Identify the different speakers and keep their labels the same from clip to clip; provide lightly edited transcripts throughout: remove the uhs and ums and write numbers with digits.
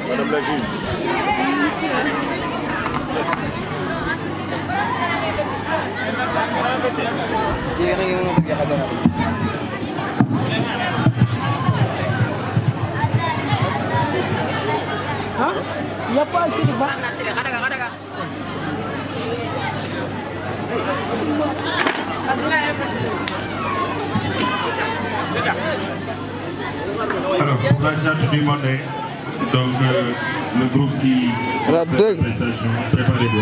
Speaker 1: Madame la juge.
Speaker 2: Hein? Il n'y a pas assez de bas.
Speaker 3: Alors, pour la charge du monnaie, donc le groupe qui prestation préparez-vous.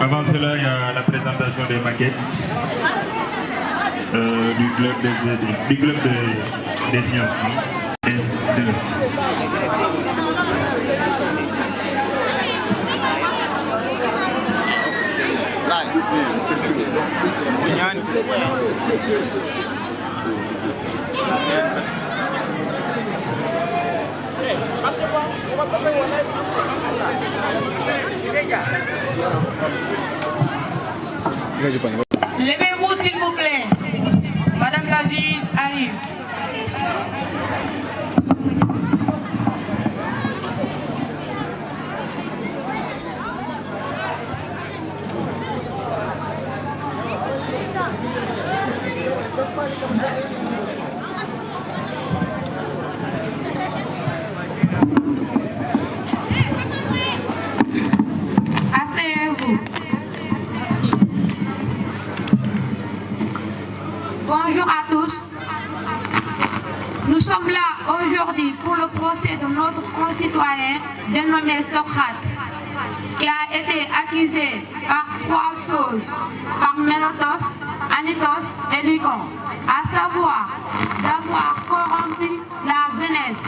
Speaker 3: Avant cela, il y a la présentation des maquettes du club des sciences. S2.
Speaker 4: Levez-vous s'il vous plaît. Madame la juge arrive. Asseyez-vous. Bonjour à tous. Nous sommes là aujourd'hui pour le procès de notre concitoyen dénommé Socrate, qui a été accusé par trois choses, par Ménotos, Anytos et Lycon, à savoir d'avoir corrompu la jeunesse,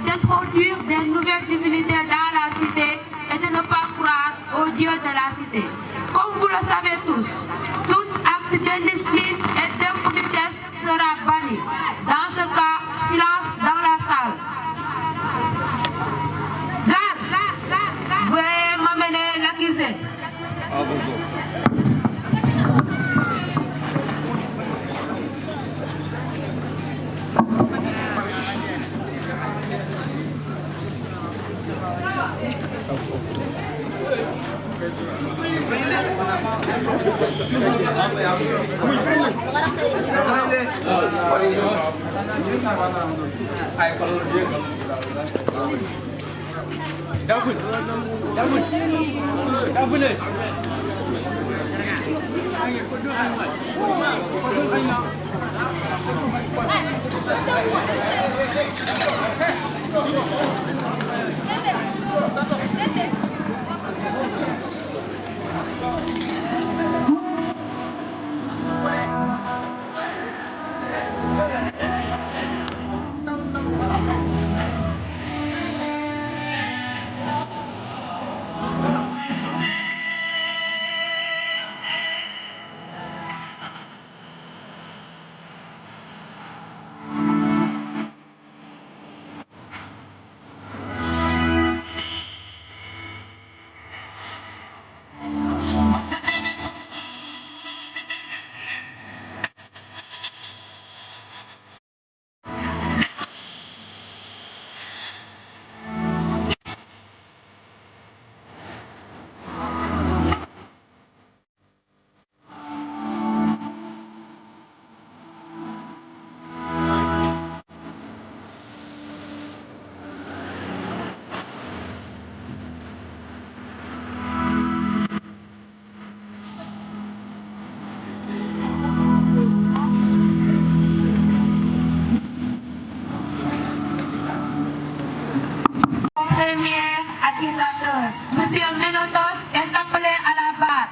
Speaker 4: d'introduire des nouvelles divinités dans la cité et de ne pas croire au Dieu de la cité. Comme vous le savez tous, tout acte d'indiscipline et d'impolitesse sera banni. Dans ce cas, silence dans la salle. Garde, veuillez m'amener l'accusé. Premier accusateur, Monsieur Ménotos, est appelé à la barre.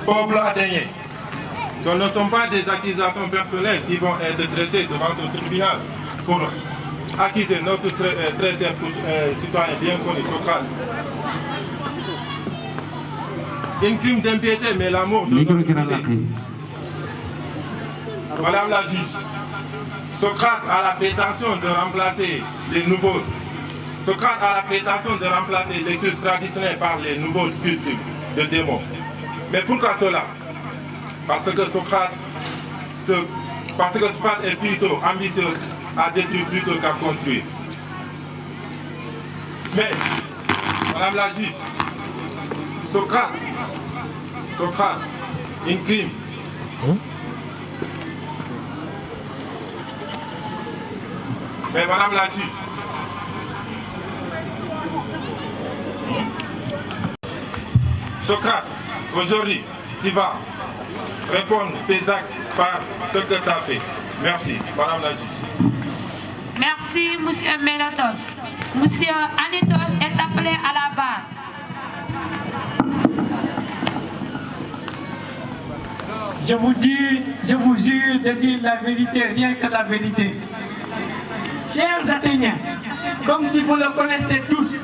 Speaker 5: Peuple athénien, ce ne sont pas des accusations personnelles qui vont être dressées devant ce tribunal pour accuser notre très cher citoyen bien connu, Socrate. Un crime d'impiété, mais l'amour de notre cité. Madame la juge, Socrate a la prétention de remplacer les nouveaux. Socrate a la prétention de remplacer les cultes traditionnels par les nouveaux cultes de démons. Mais pourquoi cela? Parce que Socrate est plutôt ambitieux à détruire plutôt qu'à construire. Mais, Madame la juge, Socrate, un crime. Mais Madame la juge, Socrate, aujourd'hui, tu vas répondre tes actes par ce que tu as fait. Merci, Madame la juge.
Speaker 4: Merci, Monsieur Mélotos. Monsieur Anitos est appelé à la barre.
Speaker 2: Je vous jure de dire la vérité, rien que la vérité. Chers Athéniens, comme si vous le connaissez tous,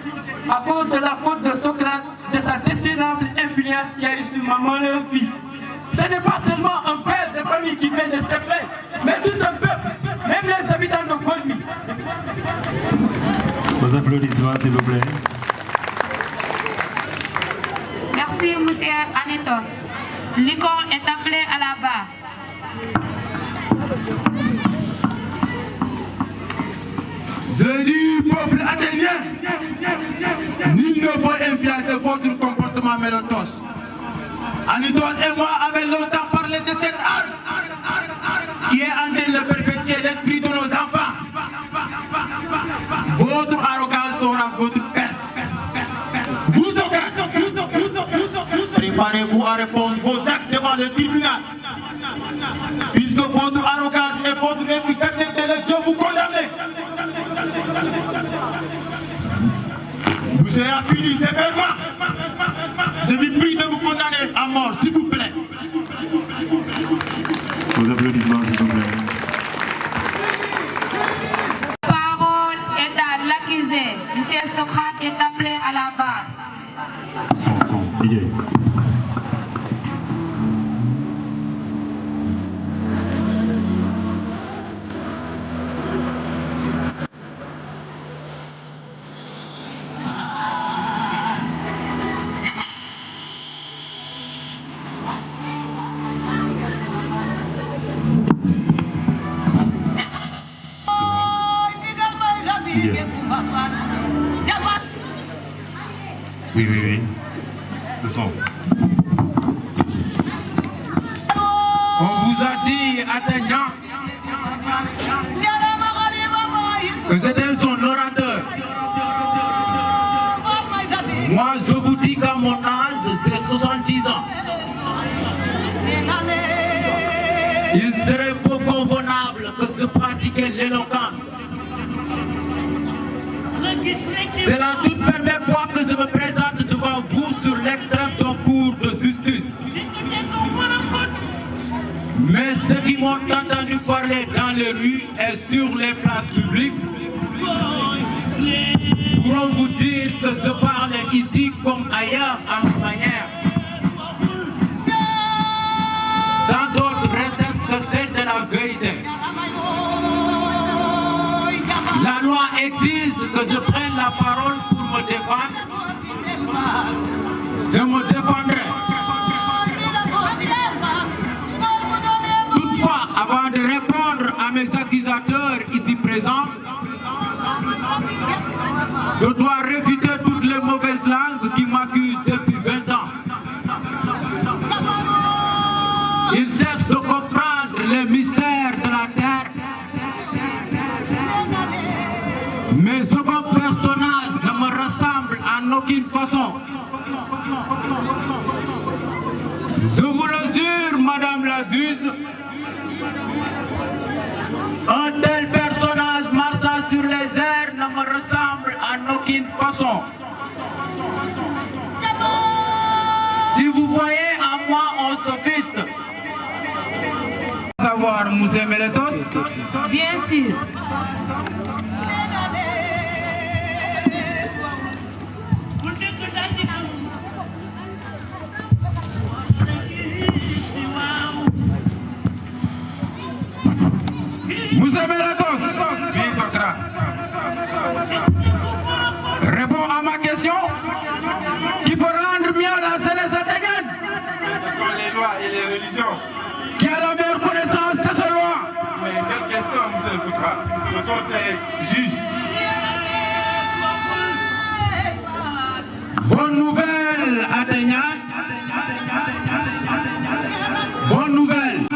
Speaker 2: à cause de la faute de Socrate, de sa détestable influence qui a eu sur mon malheureux fils, ce n'est pas seulement un père de famille qui vient de se plaindre, mais tout un peuple, même les habitants de Golmi.
Speaker 1: Vos applaudissements, s'il vous plaît.
Speaker 4: Merci, Monsieur Anitos. L'icône est appelé à la barre.
Speaker 6: Je dis, peuple athénien, nul ne peut influencer votre comportement, Mélotos. Anitos et moi avons longtemps parlé de cette arme qui est en train de perpétuer l'esprit de nos enfants. Votre arrogance sera votre perte. Vous, Socrate, préparez-vous à répondre vos actes devant le tribunal. Puisque votre arrogance et votre refus d'accepter le Dieu vous condamnez. Vous serez puni sévèrement. Je vous prie de vous condamner à mort, s'il vous plaît.
Speaker 1: Vos applaudissements, s'il vous plaît.
Speaker 4: Parole est à l'accusé. Monsieur Socrate est appelé à la barre.
Speaker 1: DJ. Oui. Le son.
Speaker 6: On vous a dit, Athéniens, que c'était son orateur. Moi, je vous dis qu'à mon âge, c'est 70 ans. Il serait peu convenable que se pratiquait l'éloquence. C'est la toute première fois que je me présente devant vous sur l'extrême d'un cours de justice. Mais ceux qui m'ont entendu parler dans les rues et sur les places publiques pourront vous dire que je parle ici comme ailleurs à ma manière. Sans d'autre recette que celle de la vérité. La loi exige que je prenne la parole pour me défendre. Je me défendrai. Toutefois, avant de répondre à mes accusateurs ici présents, je dois réfuter toutes les mauvaises langues qui m'accusent depuis 20 ans. Ils cessent de comprendre les mystères de la terre. Mais aucun personnage ne me ressemble en aucune façon. Je vous le jure, Madame la juge, un tel personnage marchant sur les airs ne me ressemble en aucune façon. Si vous voyez en moi un sophiste, savoir, Monsieur Mélotos?
Speaker 4: Bien sûr.
Speaker 6: Monsieur Meletos.
Speaker 5: Oui, Socrate.
Speaker 6: Réponds à ma question. Qui peut rendre mieux la jeunesse athénienne?
Speaker 5: Ce sont les lois et les religions.
Speaker 6: Qui a la meilleure connaissance de ces lois?
Speaker 5: Mais quelle question, monsieur Socrate? Ce sont ces juges.
Speaker 6: Bonne nouvelle, Athéniens. Bonne nouvelle.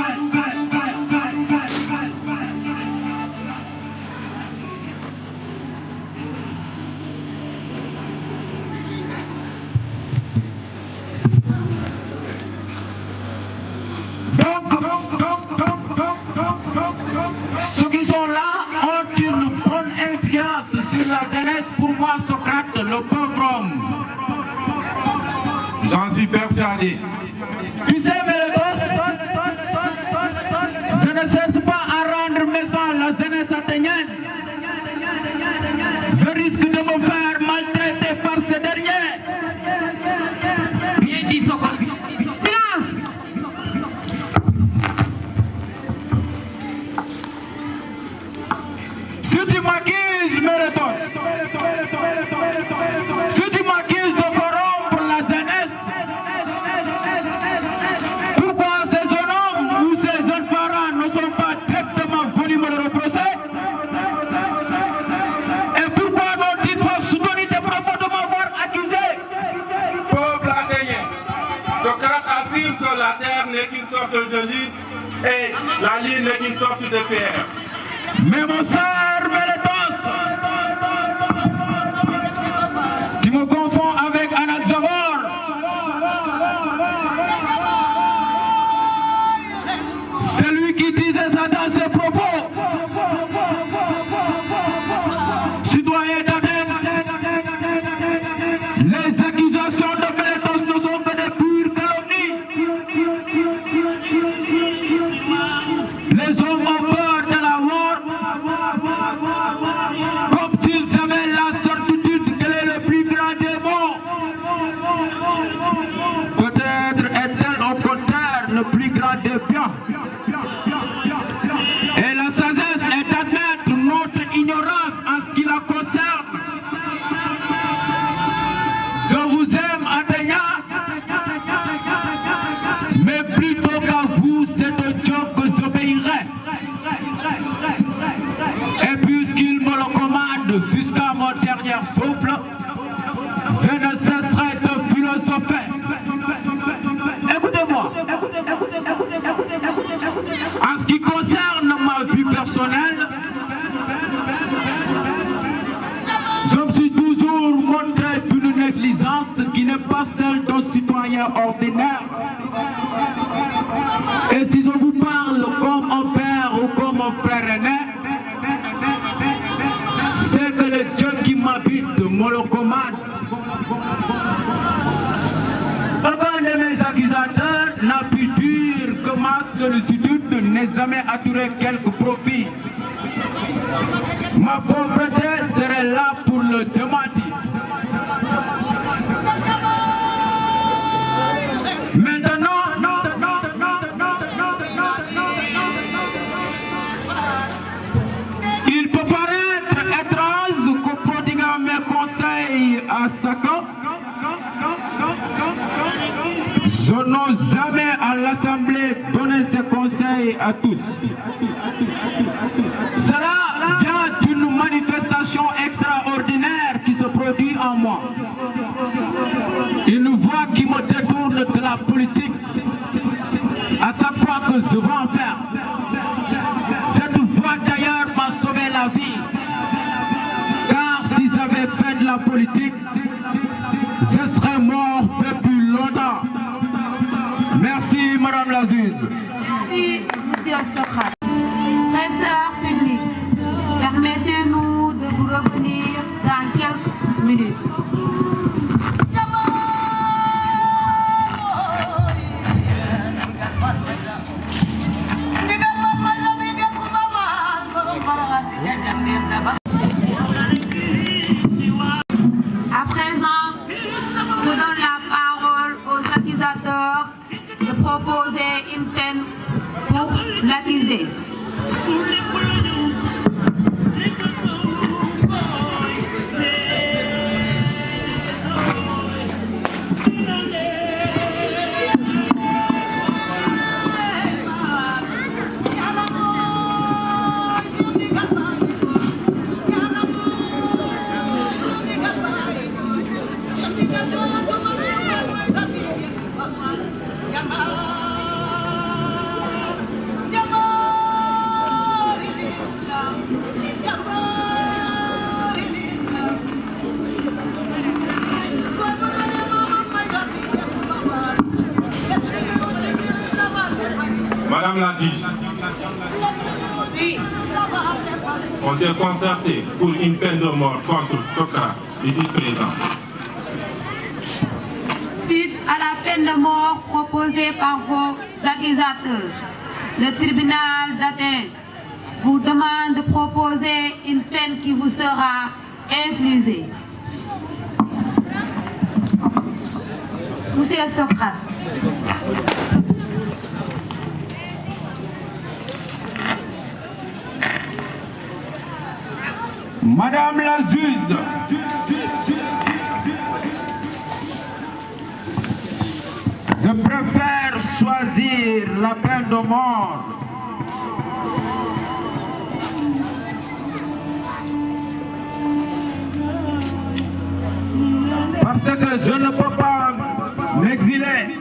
Speaker 6: Ceux qui sont là ont une bonne influence sur la jeunesse. Pour moi, Socrate, le pauvre homme.
Speaker 5: J'en suis persuadé.
Speaker 6: Tu sais, Meletos, je ne cesse pas à rendre méchant la jeunesse athénienne. Je risque de me faire maltraiter par ces derniers. Bien dit, Socrate. Silence. Si tu m'accuses, Meletos, si tu m'accuses de corrompre la jeunesse, pourquoi ces jeunes hommes ou ces jeunes parents ne sont pas directement venus me le reprocher? Et pourquoi n'ont-ils pas soutenu tes propos de m'avoir accusé?
Speaker 5: Peuple athénien, Socrate affirme que la terre n'est qu'une sorte de lune et la lune n'est qu'une sorte de pierre.
Speaker 6: Mais mon cher Meletos, tu me confonds avec Anaxagore. Celui qui disait ça dans ses propos. Citoyens d'Athènes, les accusations de Meletos ne sont que des pures calomnies. Les hommes ont peur de la mort comme s'ils avaient la certitude qu'elle est le plus grand démon. Peut-être est-elle au contraire le plus grand des biens. Et la sagesse est d'admettre notre ignorance en ce qui la concerne. Je vous aime, Athéniens, mais plutôt qu'à vous, c'est un Dieu que j'obéirai. Et puisqu'il me le commande jusqu'à mon dernier souffle, je ne cesserai de philosopher. Écoutez-moi. En ce qui concerne ma vie personnelle, je me suis toujours montré d'une négligence qui n'est pas celle d'un citoyen ordinaire. Et si je vous parle comme un père ou comme un frère aîné, c'est que le Dieu qui m'habite me le commande. Aucun de mes accusateurs n'a pu dire que ma sollicitude n'ait jamais attiré quelque profit. Ma pauvreté serait là pour le démentir. Maintenant, il peut paraître étrange que prodiguant mes conseils à chacun, je n'ose jamais à l'Assemblée donner ces conseils à tous. Cela vient d'une manifestation extraordinaire qui se produit en moi. Une voix qui me détourne de la politique à chaque fois que je veux en faire. Cette voix d'ailleurs m'a sauvé la vie. Car si j'avais fait de la politique, je serais mort depuis longtemps. Merci, Madame la juge.
Speaker 4: Merci, Monsieur Socrate. Trésor public, permettez-nous de vous revenir dans quelques minutes. À présent, je donne la parole aux accusateurs de proposer une peine pour l'accusé.
Speaker 5: la juge,
Speaker 4: Oui.
Speaker 5: on s'est concerté pour une peine de mort contre Socrate, ici présent.
Speaker 4: Suite à la peine de mort proposée par vos accusateurs, le tribunal d'Athènes vous demande de proposer une peine qui vous sera infligée. Monsieur Socrate.
Speaker 6: Madame la juge, je préfère choisir la peine de mort. Parce que je ne peux pas m'exiler.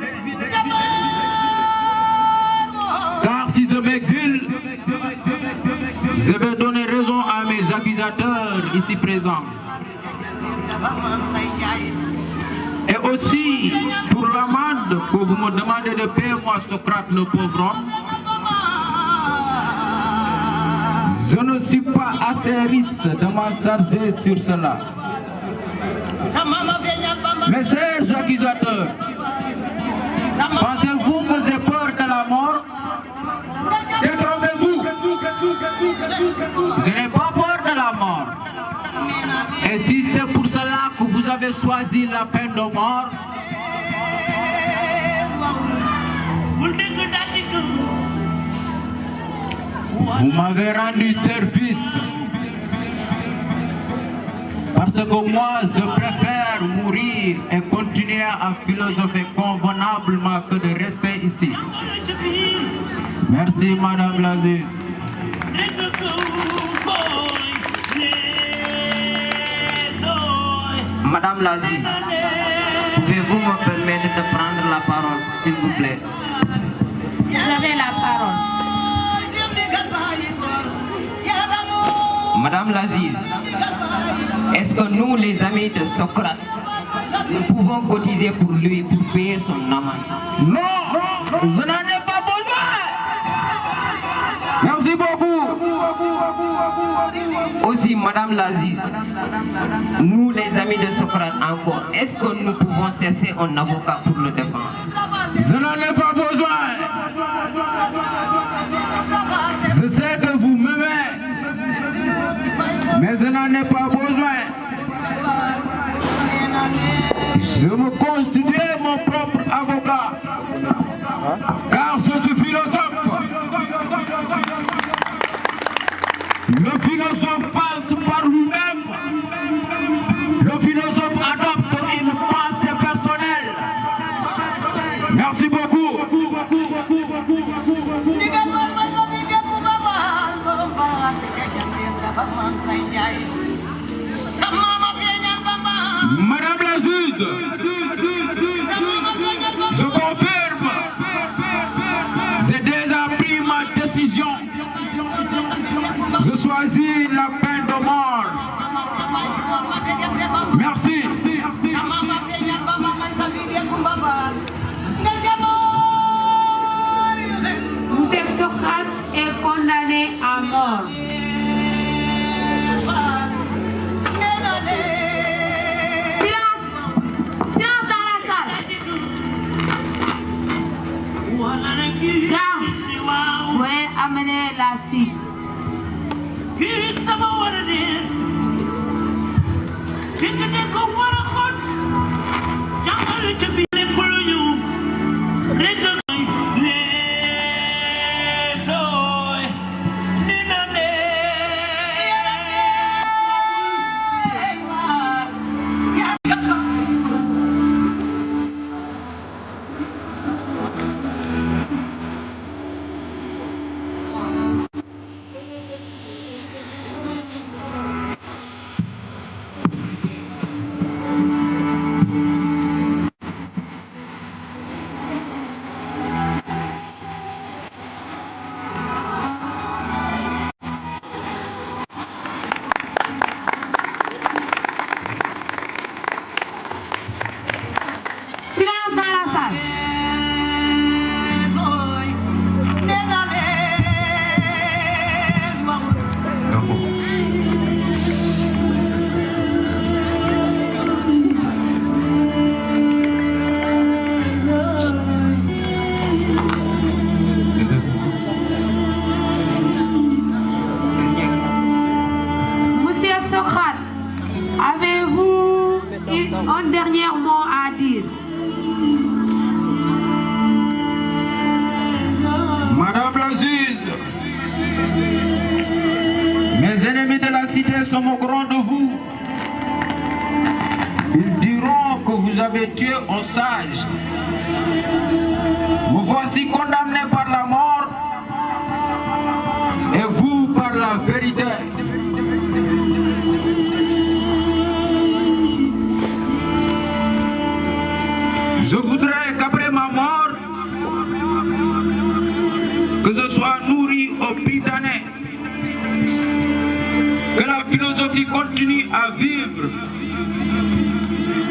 Speaker 6: Car si je m'exile, je vais donner raison à mes accusateurs ici présents. Et aussi, pour l'amende que vous me demandez de payer, moi, Socrate, le pauvre homme, je ne suis pas assez riche de m'en charger sur cela. Mes chers accusateurs, pensez-vous que j'ai peur de la mort? Détrompez-vous. Je n'ai pas peur de la mort. Et si c'est pour cela que vous avez choisi la peine de mort, vous m'avez rendu service. Parce que moi, je préfère mourir et continuer à philosopher convenablement que de rester ici. Merci, Madame la juge.
Speaker 7: Madame la juge, pouvez-vous me permettre de prendre la parole, s'il vous plaît?
Speaker 4: Vous avez la parole.
Speaker 7: Madame la juge, est-ce que nous, les amis de Socrate, nous pouvons cotiser pour lui pour payer son amende?
Speaker 6: Non, je n'en ai pas besoin. Merci beaucoup.
Speaker 7: Aussi, Madame la juge, nous, les amis de Socrate encore, est-ce que nous pouvons chercher un avocat pour le défendre?
Speaker 6: Je n'en ai pas besoin. Je sais que vous m'aimez, mais je n'en ai pas besoin. Je me constitue mon propre avocat, car je suis philosophe. Le philosophe passe par lui-même. Le philosophe adopte une pensée personnelle. Merci beaucoup. Madame la juge, je confirme, j'ai déjà pris ma décision. Je choisis la peine de mort. Merci.
Speaker 4: Monsieur Socrate est condamné à mort. Silence! Silence dans la salle! Garde! Veuillez amener la cible. un dernier mot à dire.
Speaker 8: Madame la juge, mes ennemis de la cité sont au courant de vous. Ils diront que vous avez tué un sage. Vous voici condamné par la mort et vous par la vérité. Je voudrais qu'après ma mort, que je sois nourri au Britannique, que la philosophie continue à vivre,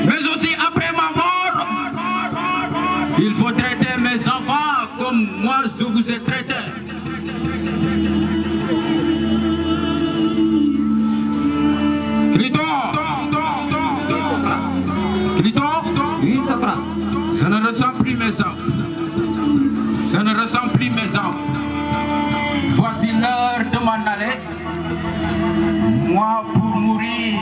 Speaker 8: mais aussi après ma mort, il faut traiter mes enfants comme moi je vous ai traité.
Speaker 7: Oui, Socrate.
Speaker 8: Je ne ressens plus mes âmes. Je ne ressens plus mes âmes. Voici l'heure de m'en aller. Moi pour mourir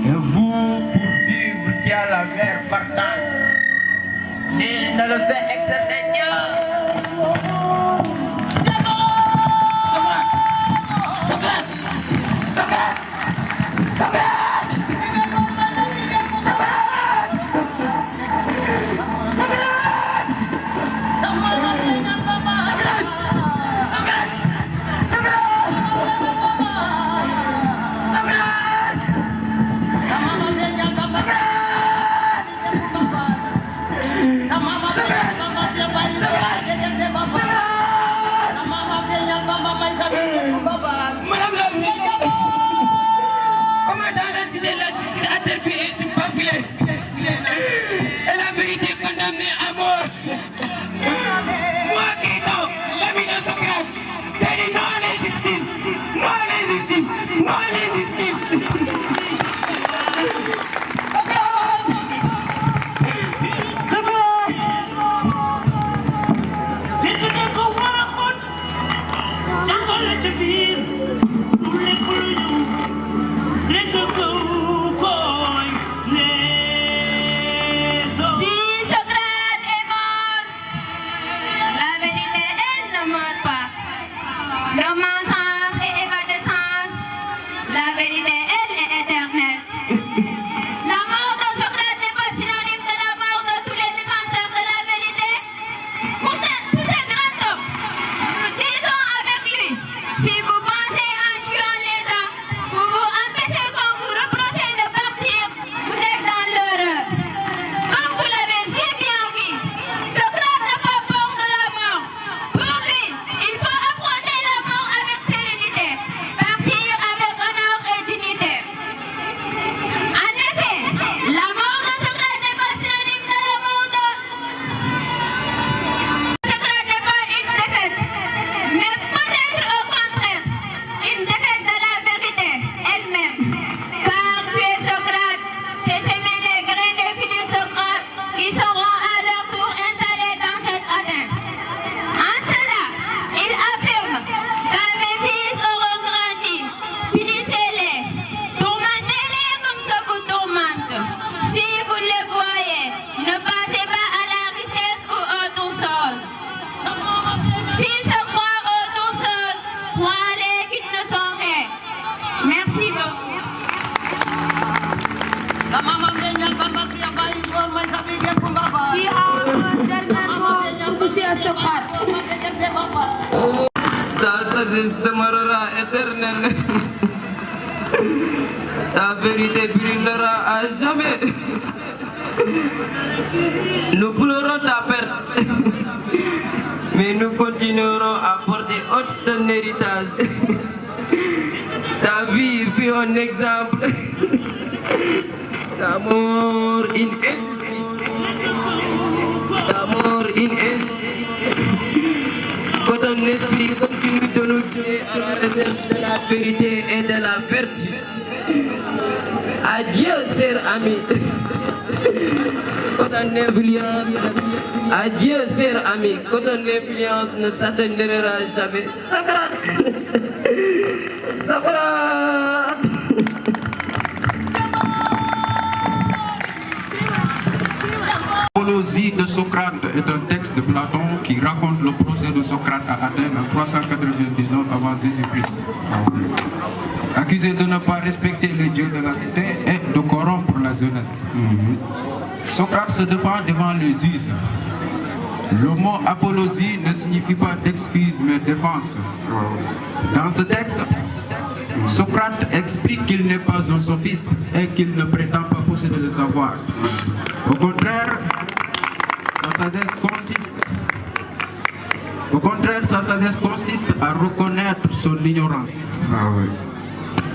Speaker 8: et vous pour vivre qui a la mer partante. Nul ne le sait excepté Dieu.
Speaker 2: Madame la juge, comment dans la cité la justice attribuée du pamphlet et la vérité condamnée à mort? Moi, Criton, l'ami de Socrate, c'est du non à l'injustice, non à l'injustice, non à l'injustice.
Speaker 4: Si Socrate est mort, la vérité, elle ne meurt pas. Le mensonge est évanescence, la vérité, elle est éternelle. La mort de Socrate n'est pas synonyme de la mort de tous les défenseurs de la vérité. Pour ces grands hommes, nous disons avec lui, si vous pensez en tuant les uns, vous vous empêchez qu'on vous reproche de partir, vous êtes dans l'erreur. Comme vous l'avez si bien dit, Socrate n'a pas peur de la mort. Pour lui, il faut affronter la mort avec sérénité, partir avec honneur et dignité. En effet, la mort de Socrate n'est pas synonyme de la mort de... Socrate n'est pas une défaite, mais peut-être au contraire, une défaite de la vérité elle-même. Car tuer Socrate, c'est semer les grains des filles Socrate qui seront à leur tour installés dans cette Athènes. En cela, il affirme quand mes fils auront grandi, punissez-les, tourmentez-les comme ça vous tourmente. Si vous les voyez, ne passez pas à la richesse ou autre chose. S'ils se croient autre chose, croyez qu'ils ne sont rien. Merci beaucoup. Qui a un dernier mot pour monsieur Socrate?
Speaker 7: Ta sagesse demeurera éternelle. Ta vérité brillera à jamais. Nous pleurons ta perte, mais nous continuerons à porter haute ton héritage. Ta vie fut un exemple. Ta mort une injustice. Ta mort une injustice. Que ton esprit continue de nous guider à la recherche de la vérité et de la vertu. Adieu, cher ami. Que ton influence, adieu, cher ami. Que ton influence ne s'atténuera jamais. Socrate. Socrate.
Speaker 9: Apologie de Socrate est un texte de Platon qui raconte le procès de Socrate à Athènes en 399 avant Jésus-Christ. Accusé de ne pas respecter les dieux de la cité et de corrompre la jeunesse. Socrate se défend devant les juges. Le mot apologie ne signifie pas d'excuse mais défense. Dans ce texte, Socrate explique qu'il n'est pas un sophiste et qu'il ne prétend pas posséder le savoir. Au contraire, sa sagesse consiste à reconnaître son ignorance.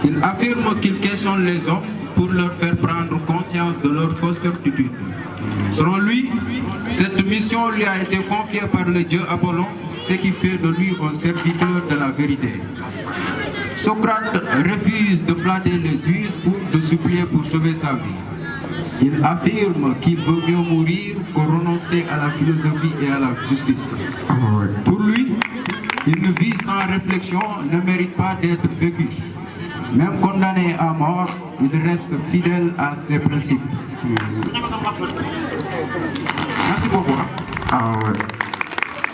Speaker 9: Il affirme qu'il questionne les hommes pour leur faire prendre conscience de leur fausse certitude. Selon lui, cette mission lui a été confiée par le dieu Apollon, ce qui fait de lui un serviteur de la vérité. Socrate refuse de flatter les juges ou de supplier pour sauver sa vie. Il affirme qu'il veut mieux mourir que renoncer à la philosophie et à la justice. Pour lui, une vie sans réflexion ne mérite pas d'être vécue. Même condamné à mort, il reste fidèle à ses principes. Merci beaucoup.